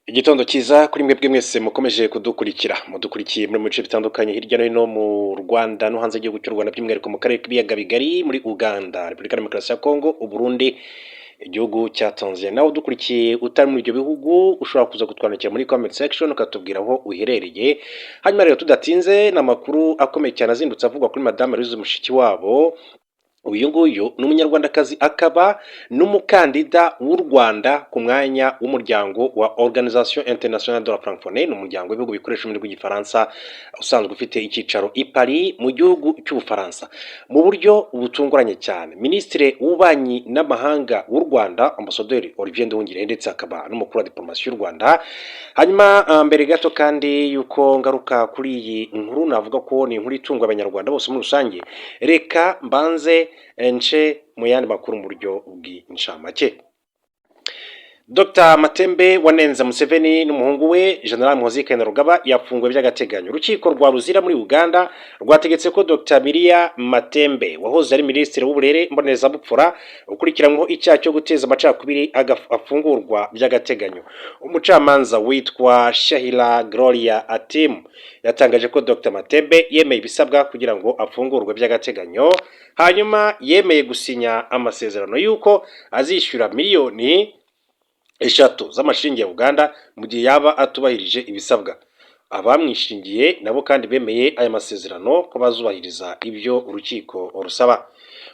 Igitondo cyiza kuri mwebwe mwese mukomeje kudukurikiye muri mu bice bitandukanye hirya no hino mu Rwanda no hanze y'igihugu cy'u Rwanda by'umwihariko mu karere k'ibiyaga bigari muri Uganda, Repubulika ya Demokarasi ya Kongo, Uburundi, igihugu cya Tanzania. Nawe udukurikiye utari muri ibyo bihugu ushobora kuza kutwandikira muri comment section ukatubwira aho uherereye. Hanyuma rero tudatinze n'amakuru akomeye cyane azindutse avugwa kuri Madame Louise Mushikiwabo. Uyu nguyu ni umunyarwandakazi akaba n'umukandida w'u Rwanda ku mwanya w'umuryango wa Organisation Internationale de la Francophonie, ni umuryango w'ibihugu bikoresha ururimi rw'igifaransa usanzwe ufite icyicaro i Paris mu gihugu cy'Ubufaransa. Mu buryo butunguranye cyane, Minisitiri w'Ububanyi n'Amahanga w'u Rwanda Ambasaderi Olivier Nduhungirehe ndetse akaba n'umukuru wa diplomasi y'u Rwanda. Hanyuma mbere gato kandi yuko ngaruka kuri iyi nkuru, navuga ko ni inkuru itunga abanyarwanda bose muri rusange, reka mbanze nce mu yandi makuru mu buryo bw'incamake. Dr Matembe wanenze Museveni n'umuhungu we General Muhoozi Kainerugaba yafunguwe by'agateganyo. Urukiko rwa Ruzira muri Uganda rwategetse ko Dr Miria Matembe wahoze ari minisitiri w'uburere mbonezabupfura ukurikiranyweho icyaha cyo guteza amacakubiri afungurwa by'agateganyo. Umucamanza witwa Shahila Gloria Atim yatangaje ko Dr Matembe yemeye ibisabwa kugira ngo afungurwe by'agateganyo, hanyuma yemeye gusinya amasezerano y'uko azishyura miliyoni 3 z'amashiringi ya Uganda mu gihe yaba atubahirije ibisabwa. Abamwishingiye nabo kandi bemeye aya masezerano ko bazubahiriza ibyo urukiko rusaba.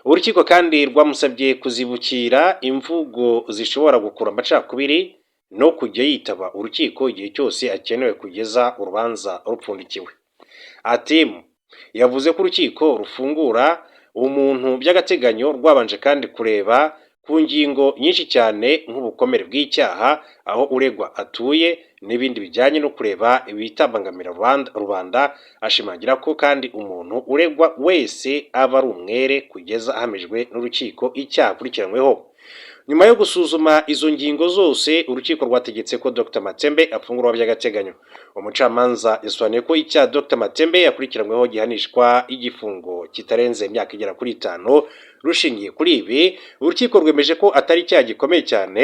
Urukiko kandi rwamusabye kuzibukira imvugo zishobora gukura amacakubiri no kujya yitaba urukiko igihe cyose akenewe kugeza urubanza rupfundikiwe. Atimu yavuze ko urukiko rufungura umuntu by'agateganyo rwabanje kandi kureba ku ngingo nyinshi cyane nk'ubukomere bw'icyaha, aho uregwa atuye n'ibindi bijyanye no kureba ibitabangamira rubanda. Ashimangira ko kandi umuntu uregwa wese aba ari umwere kugeza ahamijwe n'urukiko icyaha akurikiranyweho. Nyuma yo gusuzuma izo ngingo zose, urukiko rwategetse ko Dr Matembe afungurwa by'agateganyo. Umucamanza yasobanuye ko icyaha Dr Matembe yakurikiranyweho gihanishwa igifungo kitarenze imyaka igera kuri 5. Rushingiye kuri ibi, urukiko rwemeje ko atari icyaha gikomeye cyane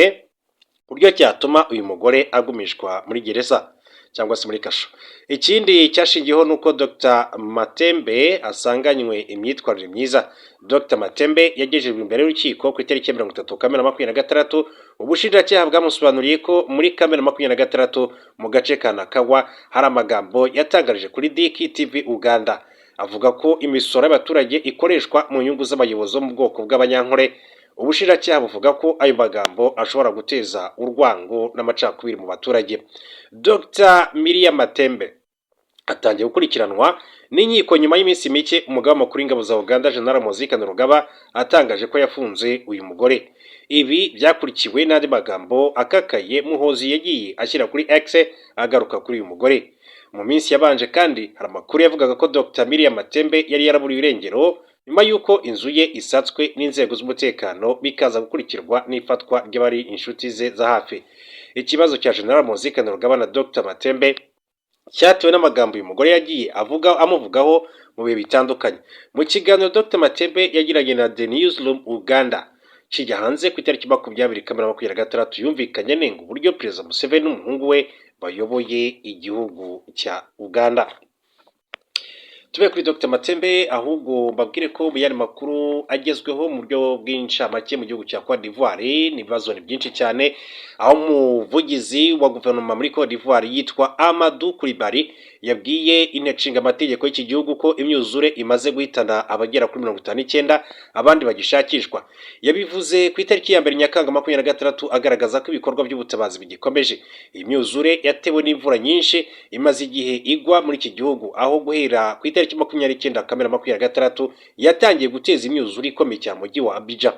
buryo cyatuma uyu mugore agumishwa muri gereza cyangwa se muri kasho. Ikindi cyashingiyeho nuko Dr Matembe asanganywe imyitwarire myiza. Dr Matembe yagejejwe imbere y'urukiko ku itariki ya 30 Kamena 2026. Ubushinjacyaha bwamusobanuriye ko muri Kamena 2026 mu gace ka Nakawa hari amagambo yatangarije kuri Diki TV Uganda avuga ko imisoro y'abaturage ikoreshwa mu nyungu z'abayobozi bo mu bwoko bw'abanyankore. Ubushinjacyaha buvuga ko ayo magambo ashobora guteza urwango n'amacakubiri mu baturage. Dr Miria Matembe atangiye gukurikiranwa n'inkiko nyuma y'iminsi mike umugaba mukuru w'ingabo za Uganda General Muhoozi Kainerugaba atangaje ko yafunze uyu mugore. Ibi byakurikiwe n'andi magambo akakaye Muhoozi yagiye ashyira kuri X agaruka kuri uyu mugore. Mu minsi yabanje kandi hari amakuru yavugaga ko Dr Miria Matembe yari yaraburiwe irengero nyuma y'uko inzu ye isatswe n'inzego z'umutekano, bikaza gukurikirwa n'ifatwa ry'abari inshuti ze za hafi. Ikibazo cya General Muhoozi Kainerugaba na Dr Matembe cyatewe n'amagambo uyu mugore yagiye amuvugaho mu bihe bitandukanye. Mu kiganiro Dr Matembe yagiranye na The Newsroom Uganda kijya hanze ku itariki 20 Kamena 2026, yumvikanye nenga uburyo Perezida Museveni n'umuhungu we bayoboye igihugu cya Uganda. Tube kuri Dr Matembe ahubwo mbabwire ko mu yandi makuru agezweho mu buryo bw'incamake mu gihugu cya Cote d'Ivoire, nibazo ni byinshi cyane, aho umuvugizi wa guverinoma muri Cote d'Ivoire yitwa Amadou Coulibaly yabwiye inteko ishinga amategeko y'iki gihugu ko imyuzure imaze guhitana abagera kuri 59 abandi bagishakishwa. Yabivuze ku itariki ya 2 Nyakanga 2026 agaragaza ko ibikorwa by'ubutabazi bigikomeje. Imyuzure yatewe n'imvura nyinshi imaze igihe igwa muri iki gihugu, aho guhera ku itariki 29 Kamena 2026 yatangiye guteza imyuzure ikomeye cyane mu mujyi wa Abidjan.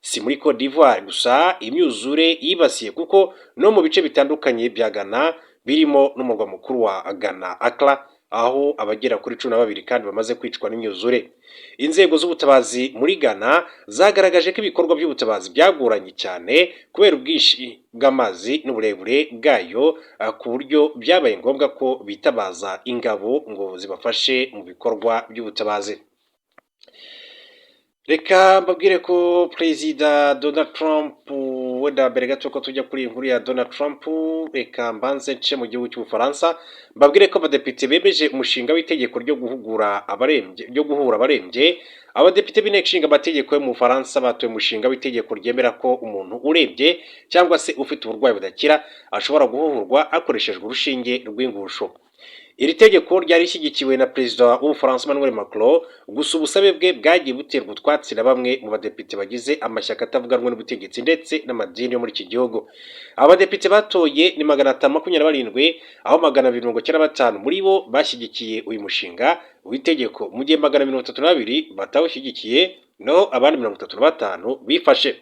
Si muri Cote d'Ivoire gusa imyuzure yibasiye kuko no mu bice bitandukanye bya Ghana birimo n'umurwa mukuru wa Ghana Accra, aho abagera kuri 12 kandi bamaze kwicwa n'imyuzure. Inzego z'ubutabazi muri Ghana zagaragaje ko ibikorwa by'ubutabazi byagoranye cyane kubera ubwinshi bw'amazi n'uburebure bwayo, ku buryo byabaye ngombwa ko bitabaza ingabo ngo zibafashe mu bikorwa by'ubutabazi. Reka mbabwire ko Perezida Donald Trump, wenda mbere gato ko tujya kuri iyi nkuru ya Donald Trump, reka mbanze nce mu gihugu cy'Ubufaransa, mbabwire ko abadepite bemeje umushinga w'itegeko ryo guhura abarembye. Abadepite b'inteko ishinga amategeko yo mu Bufaransa batoye umushinga w'itegeko ryemera ko umuntu urembye cyangwa se ufite uburwayi budakira ashobora guhuhurwa hakoreshejwe urushinge rw'ingusho. Iri tegeko ryari rishyigikiwe na perezida w'Ubufaransa Emmanuel Macron, gusa ubusabe bwe bwagiye buterwa utwatsi na bamwe mu badepite bagize amashyaka atavuga rumwe n'ubutegetsi ndetse n'amadini yo muri iki gihugu. Abadepite batoye ni 527, aho 295 muri bo bashyigikiye uyu mushinga w'itegeko, mu gihe 132 batawushyigikiye, naho abandi 35 bifashe.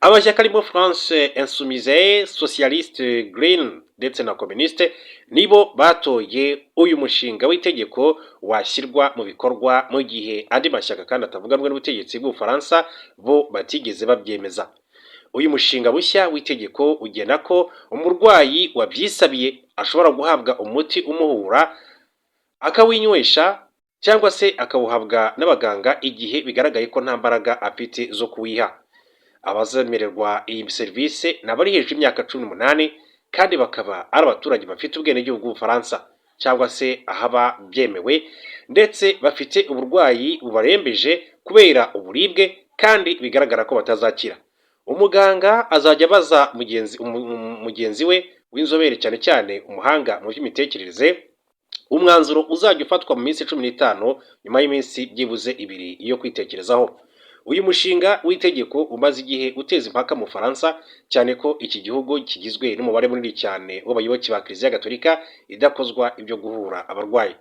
Amashyaka arimo France Insoumise, Socialiste, Green ndetse na Communiste nibo batoye uyu mushinga w'itegeko washyirwa mu bikorwa, mu gihe andi mashyaka kandi atavuga rumwe n'ubutegetsi bw'Ubufaransa bo batigeze babyemeza. Uyu mushinga mushya w'itegeko ugena ko umurwayi wabyisabiye ashobora guhabwa umuti umuhura akawinywesha cyangwa se akawuhabwa n'abaganga igihe bigaragaye ko nta mbaraga afite zo kuwiha. Abazemererwa iyi serivisi ni abari hejuru y'imyaka 18 kandi bakaba ari abaturage bafite ubwenegihugu bw'Ubufaransa cyangwa se ahaba byemewe, ndetse bafite uburwayi bubarembeje kubera uburibwe kandi bigaragara ko batazakira. Umuganga azajya abaza mugenzi we w'inzobere, cyane cyane umuhanga mu by'imitekerereze, umwanzuro uzajya ufatwa mu minsi 15 nyuma y'iminsi byibuze 2 yo kwitekerezaho. Uyu mushinga w'itegeko umaze igihe uteza impaka mu Faransa, cyane ko iki gihugu kigizwe n'umubare munini cyane w'abayoboke ba Kiliziya Gatolika idakozwa ibyo guhura abarwayi.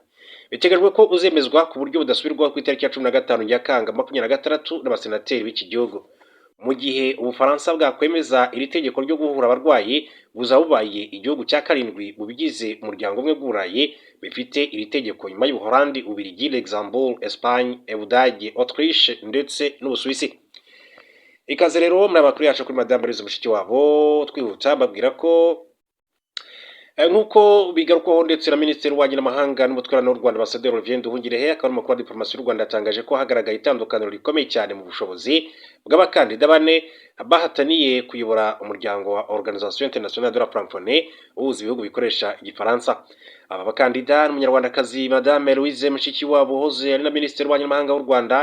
Biteganyijwe ko uzemezwa ku buryo budasubirwaho ku itariki ya 15 Nyakanga 2026 n'abasenateri b'iki gihugu. Mu gihe Ubufaransa bwakwemeza iri tegeko ryo guhura abarwayi, buzaba bubaye igihugu cya 7 mu bigize umuryango umwe bw'Uburayi bifite iri tegeko, nyuma y'Ubuholandi, Ububiligi, Luxembourg, Espagne, Ubudage, Autriche ndetse n'Ubusuwisi. Ikaze rero muri abakuru yacu kuri Madame Louise Mushikiwabo, twihuta babwira ko nk'uko bigarukwaho ndetse na Minisitiri w'Ububanyi n'Amahanga n'Ubutwererane w'u Rwanda Ambasaderi Olivier Nduhungirehe, akaba n'umukuru wa diplomasi y'u Rwanda, yatangaje ko hagaragaye itandukaniro rikomeye cyane mu bushobozi bw'abakandida 4 bahataniye kuyobora umuryango wa Organisation Internationale de la Francophonie uhuza ibihugu bikoresha Igifaransa. Aba bakandida n'umunyarwandakazi Madame Louise Mushikiwabo uhoze ari na Minisitiri w'Ububanyi n'Amahanga w'u Rwanda,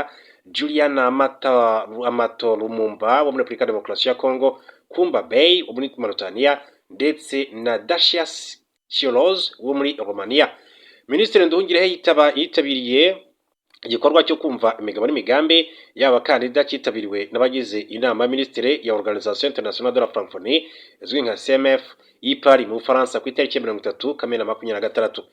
Juliana Amato Lumumba wo muri Repubulika ya Demokarasi ya Congo, Kumba Bey wo muri Mauritania ndetse na Dacius Cioloz wo muri Romania. Minisitiri Nduhungirehe yitabiriye igikorwa cyo kumva imigabo n'imigambi y'abakandida cyitabiriwe n'abagize inama y'Aminisitiri ya Organisation Internationale de la Francophonie izwi nka CMF i Paris mu Bufaransa ku itariki ya 30 Kamena 2026.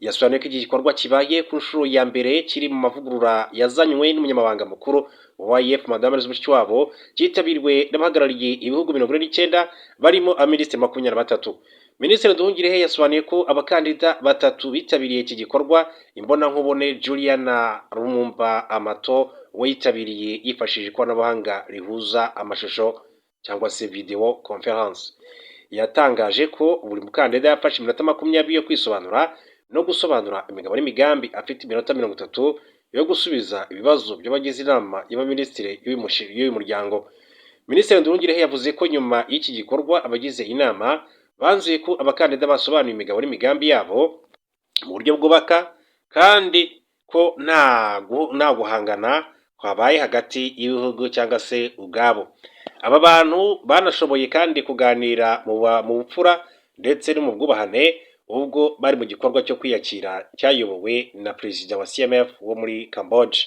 Yasobanuye ko iki gikorwa kibaye ku nshuro ya mbere kiri mu mavugurura yazanywe n'umunyamabanga mukuru wa OIF Madame Louise Mushikiwabo, cyitabiriwe n'abahagarariye ibihugu 29 barimo abaminisitiri 23. Minisitiri Nduhungirehe yasobanuye ko abakandida 3 bitabiriye iki gikorwa, imbonankubone Juliana Lumumba Amato witabiriye yifashishije ikoranabuhanga rihuza amashusho cyangwa se video conference. Yatangaje ko buri mukandida yafashe iminota 20 yo kwisobanura no gusobanura imigabo n'imigambi, afite iminota 30 yo gusubiza ibibazo by'abagize inama y'abaminisitiri y'uyu muryango. Minisitiri Nduhungirehe yavuze ko nyuma y'iki gikorwa abagize inama banzuye ko abakandida basobanuye imigabo n'imigambi yabo mu buryo bwubaka kandi ko nta guhangana kwabaye hagati y'ibihugu cyangwa se ubwabo. Aba bantu banashoboye kandi kuganira mu bupfura ndetse no mu bwubahane ubwo bari mu gikorwa cyo kwiyakira cyayobowe na perezida wa CMF wo muri Camboge.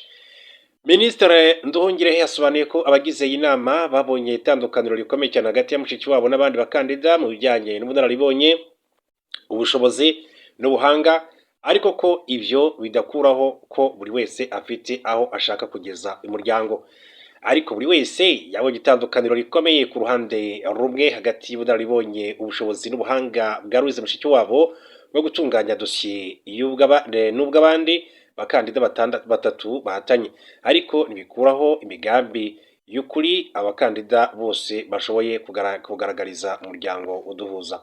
Minisitiri Nduhungirehe yasobanuye ko abagize iyi nama babonye itandukaniro rikomeye cyane hagati ya Mushikiwabo n'abandi bakandida mu bijyanye n'ubunararibonye, ubushobozi n'ubuhanga, ariko ko ibyo bidakuraho ko buri wese afite aho ashaka kugeza umuryango. Ariko buri wese yabonye itandukaniro rikomeye ku ruhande rumwe hagati y'ubunararibonye, ubushobozi n'ubuhanga bwa Louise Mushikiwabo bwo gutunganya dosiye n'ubw'abandi bakandida 3 bahatanye, ariko ntibikuraho imigambi y'ukuri abakandida bose bashoboye kugaragariza umuryango uduhuza.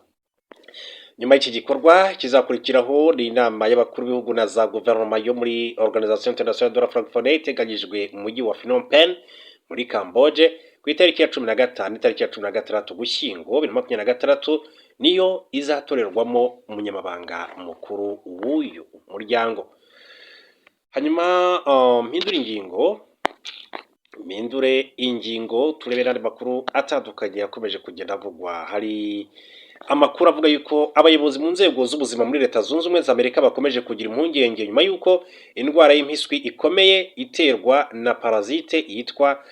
nyuma y'iki gikorwa kizakurikiraho ni inama y'abakuru b'ibihugu na za guverinoma yo muri Organisation Internationale de la Francophonie iteganyijwe mu mujyi wa Phnom Penh muri Camboge ku itariki ya 15 n'itariki ya 16 Ugushyingo 2026 niyo izatorerwamo umunyamabanga mukuru w'uyu muryango. Hanyuma mpindure ingingo turebera andi makuru atandukanye yakomeje kugenda avugwa. Hari amakuru avuga yuko abayobozi mu nzego z'ubuzima muri Leta Zunze Ubumwe za Amerika bakomeje kugira impungenge nyuma yuko indwara y'impiswi ikomeye iterwa na parasite yitwa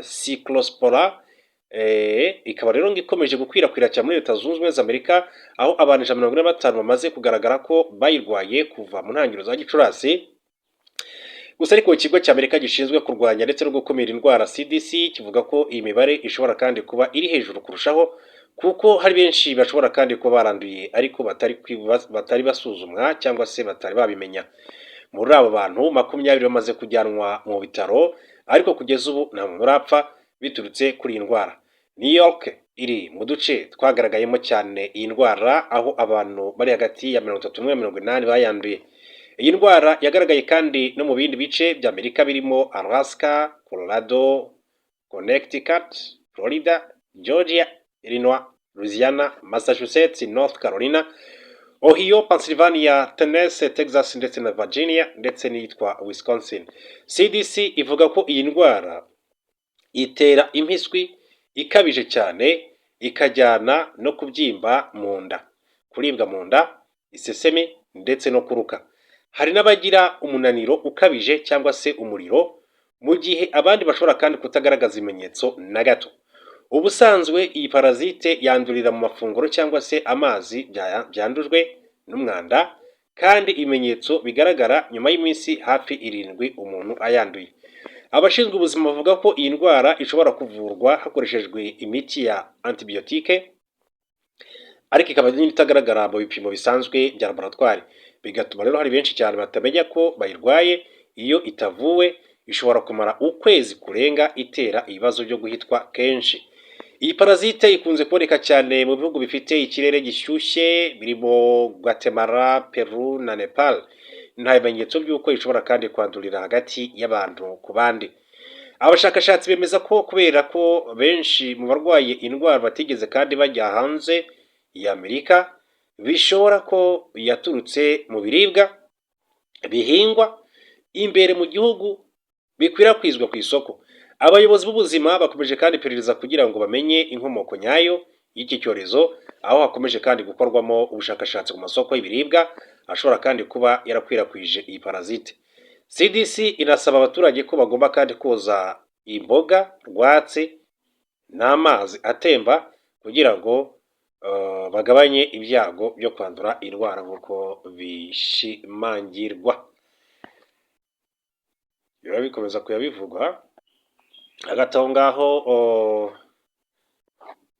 Cyclospora ikaba rero ikomeje gukwirakwira cyane muri Leta Zunze Ubumwe za Amerika, aho abantu 145 bamaze kugaragara ko bayirwaye kuva mu ntangiriro za Gicurasi. Gusa ariko ikigo cy'Amerika gishinzwe kurwanya ndetse no gukumira indwara CDC kivuga ko iyi mibare ishobora kandi kuba iri hejuru kurushaho, kuko hari benshi bashobora kandi kuba baranduye ariko batari basuzumwa cyangwa se batari babimenya. Muri abo bantu 20 bamaze kujyanwa mu bitaro, ariko kugeza ubu nta muntu urapfa biturutse kuri iyi ndwara. New York iri mu duce twagaragayemo cyane iyi ndwara, aho abantu bari hagati ya 31 na 80 bayanduye. Iyi ndwara yagaragaye kandi no mu bindi bice bya Amerika birimo Alaska, Colorado, Connecticut, Florida, Georgia, Illinois, Louisiana, Massachusetts, North Carolina, Ohio, Pennsylvania, Tennessee, Texas ndetse na Virginia ndetse n'iyitwa Wisconsin. CDC ivuga ko iyi ndwara itera impiswi ikabije cyane, ikajyana no kubyimba mu nda, kuribwa mu nda, iseseme ndetse no kuruka. Hari n'abagira umunaniro ukabije cyangwa se umuriro, mu gihe abandi bashobora kandi kutagaragaza ibimenyetso na gato. Ubusanzwe iyi parasite yandurira mu mafunguro cyangwa se amazi byandujwe n'umwanda, kandi ibimenyetso bigaragara nyuma y'iminsi hafi 7 umuntu ayanduye. Abashinzwe ubuzima bavuga ko iyi ndwara ishobora kuvurwa hakoreshejwe imiti ya antibiyotike, ariko ikaba itagaragara mu bipimo bisanzwe bya laboratwari, bigatuma rero hari benshi cyane batamenya ko bayirwaye. Iyo itavuwe ishobora kumara ukwezi kurenga itera ibibazo byo guhitwa kenshi. Iyi parasite ikunze kuboneka cyane mu bihugu bifite ikirere gishyushye birimo Guatemala, Peru na Nepal. Nta bimenyetso by'uko ishobora kandi kwandurira hagati y'abantu ku bandi. Abashakashatsi bemeza ko kubera ko benshi mu barwaye indwara batigeze kandi bajya hanze y'Amerika, bishobora ko yaturutse mu biribwa bihingwa imbere mu gihugu bikwirakwizwa ku isoko. Abayobozi b'ubuzima bakomeje kandi iperereza kugira ngo bamenye inkomoko nyayo y'iki cyorezo, aho hakomeje kandi gukorwamo ubushakashatsi ku masoko y'ibiribwa ashobora kandi kuba yarakwirakwije iyi parasite. CDC inasaba abaturage ko bagomba kandi koza imboga rwatsi n'amazi atemba kugira ngo bagabanye ibyago byo kwandura indwara nk'uko bishimangirwa. Biba bikomeza kuyabivuga hagati aho ngaho,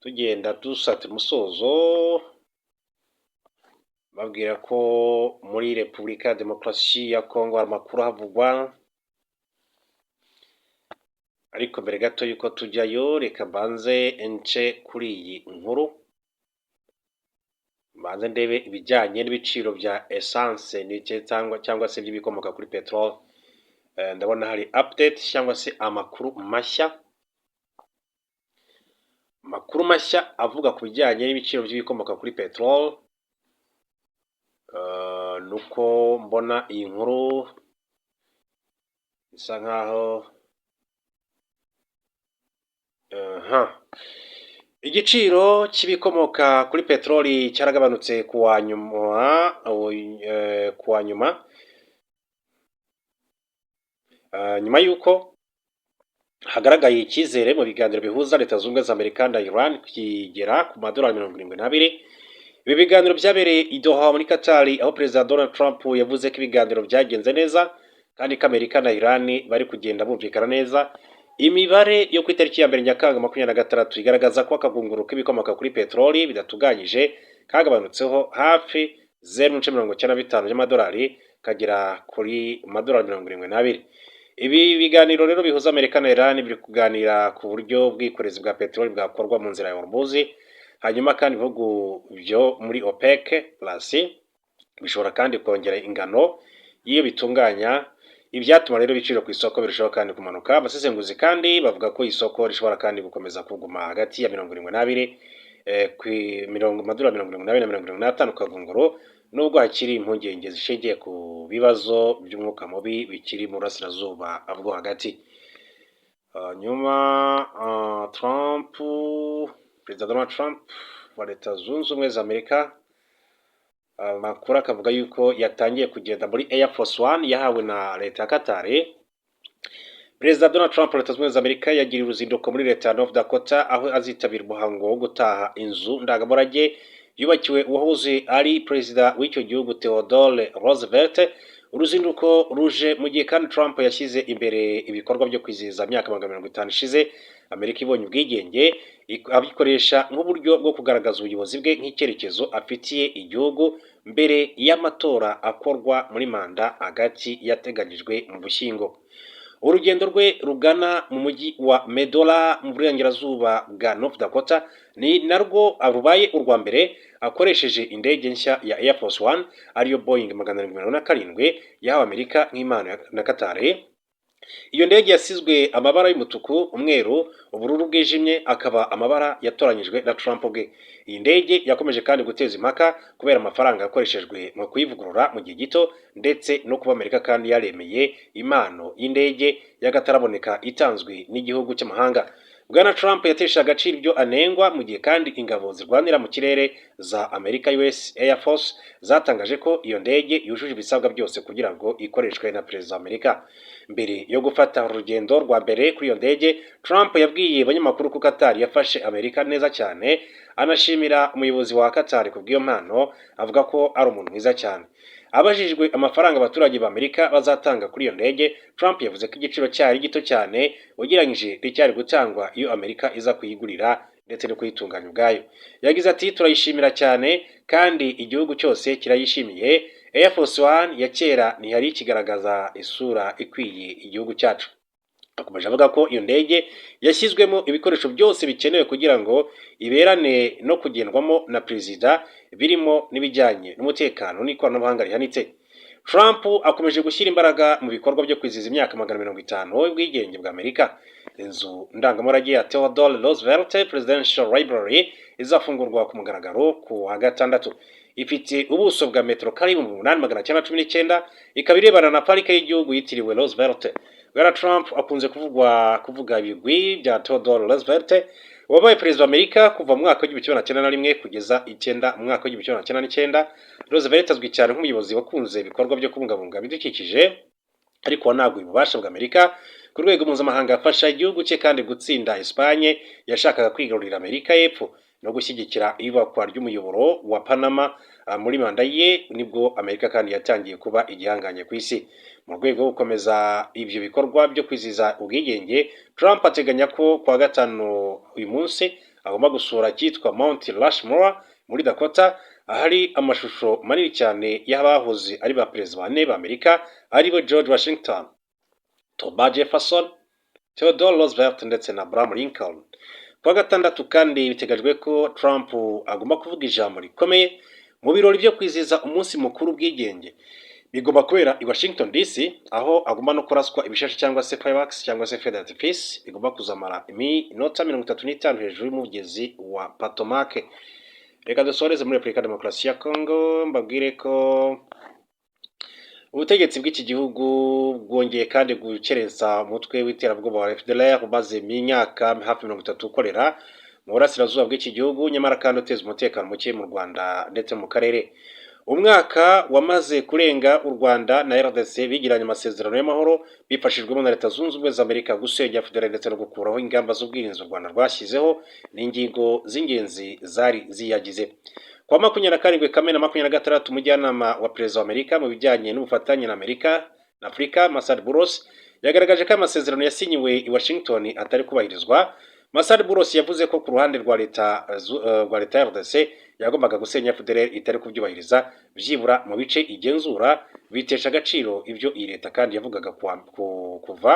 tugenda dusatira umusozo babwira ko muri Repubulika ya Demokarasi ya Kongo hari amakuru havugwa, ariko mbere gato yuko tujyayo reka mbanze nce kuri iyi nkuru, mbanze ndebe ibijyanye n'ibiciro bya essence cyangwa se by'ibikomoka kuri petrol. Ndabona hari update cyangwa se amakuru mashya avuga ku bijyanye n'ibiciro by'ibikomoka kuri petrol. Nuko mbona iyi nkuru isa nkaho igiciro cy'ibikomoka kuri petroli cyaragabanutse kuwa nyuma nyuma y'uko hagaragaye icyizere mu biganiro bihuza Leta Zunze Ubumwe za Amerika na Iran kigera ku madolari 72. Ibi biganiro byabereye i Doha muri Qatar, aho Perezida Donald Trump yavuze ko ibiganiro byagenze neza kandi ko Amerika na Iran bari kugenda bumvikana neza. Imibare yo ku itariki ya 1 Nyakanga 2026 igaragaza ko akagunguru k'ibikomoka kuri petroli bidatunganyije kagabanutseho hafi 0.95 by'amadolari kagera kuri madolari 72. Ibi biganiro rero bihuza Amerika na Iran biri kuganira ku buryo bw'ikorezi bwa petroli bwakorwa mu nzira ya Hormuz, hanyuma kandi ibihugu byo muri OPEC plus bishobora kandi kongera ingano iyo bitunganya, ibyatuma rero ibiciro ku isoko birushaho kandi kumanuka. Abasesenguzi kandi bavuga ko isoko rishobora kandi gukomeza kuguma hagati ya 72 ku amadolari 72 na 75 kavunguro, nubwo hakiri impungenge zishingiye ku bibazo by'umwuka mubi bikiri mu burasirazuba bwo hagati. Nyuma Perezida Donald Trump wa Leta Zunze Ubumwe za Amerika, amakuru akavuga yuko yatangiye kugenda muri Air Force One yahawe na leta ya Qatar. Perezida Donald Trump wa Leta Zunze Ubumwe za Amerika yagiriye uruzinduko muri leta ya North Dakota, aho azitabira umuhango wo gutaha inzu ndangamurage yubakiwe uwahoze ari perezida w'icyo gihugu Theodore Roosevelt. Uruzinduko ruje mu gihe kandi Trump yashyize imbere ibikorwa byo kwizihiza imyaka 50 ishize Amerika ibonye ubwigenge, abikoresha nk'uburyo bwo kugaragaza ubuyobozi bwe nk'icyerekezo afitiye igihugu mbere y'amatora akorwa muri manda hagati yateganyijwe mu Bushyingo. Urugendo rwe rugana mu mujyi wa Medora mu burengerazuba bwa North Dakota ni narwo arubaye urwa mbere akoresheje indege nshya ya Air Force One ariyo Boeing 787 yahawe Amerika nk'impano na Qatar. Iyo ndege yasizwe amabara y'umutuku, umweru, ubururu bwijimye, akaba amabara yatoranyijwe na Trump bwe. Iyi ndege yakomeje kandi guteza impaka kubera amafaranga yakoreshejwe mu kuyivugurura mu gihe gito, ndetse no kuba Amerika kandi yaremeye impano y'indege y'agataraboneka itanzwe n'igihugu cy'amahanga. Bwana Trump yatesha agaciro ibyo anengwa mu gihe kandi ingabo zirwanira mu kirere za Amerika US Air Force zatangaje ko iyo ndege yujuje ibisabwa byose kugira ngo ikoreshwe na Perezida wa Amerika. Mbere yo gufata urugendo rwa mbere kuri iyo ndege, Trump yabwiye abanyamakuru ko Qatar yafashe Amerika neza cyane, anashimira umuyobozi wa Qatar kubw'iyo mpano, avuga ko ari umuntu mwiza cyane. Abajijwe amafaranga abaturage ba Amerika bazatanga kuri iyo ndege, Trump yavuze ko igiciro cyari gito cyane ugereranyije n'icyari gutangwa iyo Amerika iza kuyigurira ndetse no kuyitunganya ubwayo. Yagize ati turayishimira cyane kandi igihugu cyose kirayishimiye. Air Force One ya kera ntihari kigaragaza isura ikwiye igihugu cyacu. Akomeje avuga ko iyo ndege yashyizwemo ibikoresho byose bikenewe kugira ngo iberane no kugendwamo na perezida, birimo n'ibijyanye n'umutekano n'ikoranabuhanga rihanitse. Trump akomeje gushyira imbaraga mu bikorwa byo kwizihiza imyaka 50 y'ubwigenge bwa Amerika. Inzu ndangamurage ya Theodore Roosevelt Presidential Library izafungurwa ku mugaragaro ku wa gatandatu. Ifite ubuso bwa metero kare 819, ikaba irebana na parike y'igihugu yitiriwe Roosevelt. Bwana Trump akunze kuvuga ibigwi bya Theodore Roosevelt wabaye perezida wa Amerika kuva mu mwaka w'1901 kugeza 9 mu mwaka w'1909. Roosevelt azwi cyane nk'umuyobozi wakunze ibikorwa byo kubungabunga ibidukikije, ariko wanaguye ububasha bwa Amerika ku rwego mpuzamahanga. Afasha igihugu cye kandi gutsinda Espagne yashakaga kwigarurira Amerika y'Epfo no gushyigikira iyubakwa ry'umuyoboro wa Panama. Muri manda ye nibwo Amerika kandi yatangiye kuba igihanganye ku isi. Mu rwego rwo gukomeza ibyo bikorwa byo kwizihiza ubwigenge, Trump ateganya ko kwa gatanu uyu munsi agomba gusura cyitwa Mount Rushmore muri Dakota, ahari amashusho manini cyane y'abahoze ari ba perezida bane ba Amerika aribo George Washington, Thomas Jefferson, Theodore Roosevelt ndetse na Abraham Lincoln. Kwa gatandatu kandi biteganyijwe ko Trump agomba kuvuga ijambo rikomeye mu birori byo kwizihiza umunsi mukuru w'ubwigenge. Bigomba kubera i Washington DC, aho agomba no kuraswa ibishashi cyangwa se fireworks cyangwa se feu d'artifice bigomba kuzamara iminota 35 hejuru y'umugezi wa Potomac. Reka dusoreze muri Repubulika Demokarasi ya Congo, mbabwire ko ubutegetsi bw'iki gihugu bwongeye kandi gukereza umutwe w'iterabwoba wa FDLR umaze imyaka hafi 30 ukorera mu burasirazuba bw'iki gihugu, nyamara kandi uteza umutekano muke mu Rwanda ndetse mu karere. Umwaka wamaze kurenga u Rwanda na RDC bigiranye amasezerano y'amahoro bifashijwemo na Leta Zunze Ubumwe za Amerika gusenya FDLR ndetse no gukuraho ingamba z'ubwirinzi u Rwanda rwashyizeho n'ingingo z'ingenzi zari ziyagize. Kwa 27 Kamena 2026, umujyanama wa perezida wa Amerika mu bijyanye n'ubufatanye na Amerika na Afrika, Masad Boulos, yagaragaje ko amasezerano yasinyiwe i Washington atari kubahirizwa. Masad Boulos yavuze ko ku ruhande rwa leta RDC yagombaga gusenya FDLR itari kubyubahiriza byibura mu bice igenzura, bitesha agaciro ibyo iyi leta kandi yavugaga kuva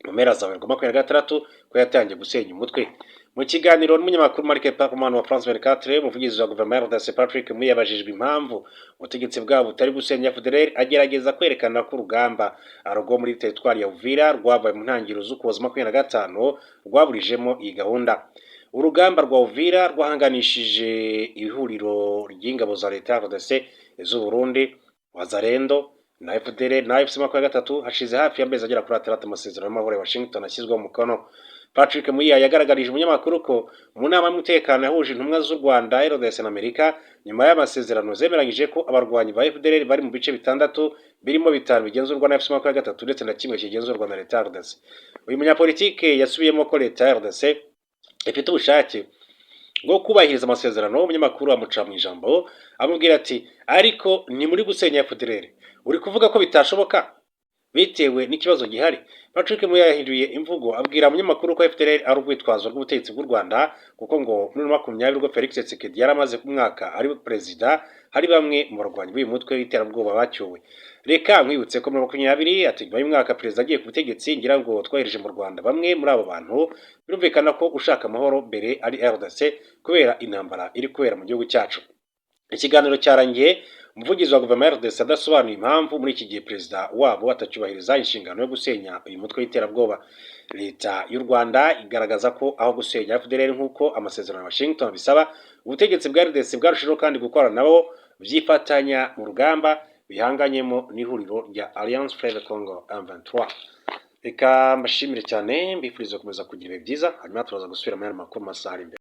mu mpera za 2026 ko yatangiye gusenya umutwe. Mu kiganiro n'umunyamakuru Mark Parkman wa France 24, umuvugizi wa guverinoma ya RDC Patrick Muyaya yabajijwe impamvu ubutegetsi bwabo butari gusenya FDLR, agerageza kwerekana ko urugamba rwo muri teritwari ya Uvira rwabaye mu ntangiriro z'ukwezi 2025 rwaburijemo iyi gahunda. Urugamba rwa Uvira rwahanganishije ihuriro ry'ingabo za leta ya RDC z'u Burundi, Wazalendo na FDLR na FC23 hashize hafi y'amezi agera kuri 6 amasezerano y'amahoro ya Washington ashyizweho umukono. Patrick Muyaya yagaragarije umunyamakuru ko mu nama y'umutekano yahuje intumwa z'u Rwanda, RDC na Amerika nyuma y'amasezerano zemeranyije ko abarwanyi ba FDLR bari mu bice bitandatu birimo 5 bigenzurwa na FC23 ndetse na kimwe kigenzurwa na leta ya RDC. Uyu munyapolitike yasubiyemo ko leta ya RDC ifite ubushake bwo kubahiriza amasezerano. Umunyamakuru amuca mu ijambo amubwira ati ariko ni muri gusenya FDLR, uri kuvuga ko bitashoboka bitewe n'ikibazo gihari. Patrick Muyaya yahinduye imvugo abwira umunyamakuru ko FDLR ari urwitwazo rw'ubutegetsi bw'u Rwanda kuko ngo muri 2020 ubwo Felix Tshisekedi yaramaze ku mwaka ari perezida hari bamwe mu barwanyi b'uyu mutwe w'iterabwoba bacyowe. Reka nkwibutse ko muri 2020 ateganya umwaka perezida agiye ku butegetsi, ngira ngo twahereje mu Rwanda bamwe muri abo bantu. Birumvikana ko ushaka amahoro mbere ari RDC kubera intambara iri kubera mu gihugu cyacu. Ikiganiro cyarangiye umuvugizi wa guverinoma ya RDC adasobanuye impamvu muri iki gihe perezida wabo atacyubahiriza inshingano yo gusenya uyu mutwe w'iterabwoba. Leta y'u Rwanda igaragaza ko aho gusenya FDLR nk'uko amasezerano ya Washington bisaba, ubutegetsi bwa RDC bwarushijeho kandi gukora nabo byifatanya mu rugamba bihanganyemo n'ihuriro rya Alliance Fleuve Congo M23. Reka mbashimire cyane, mbifuriza gukomeza kugira ibihe byiza, hanyuma turaza gusubira mu makuru masaha imbere.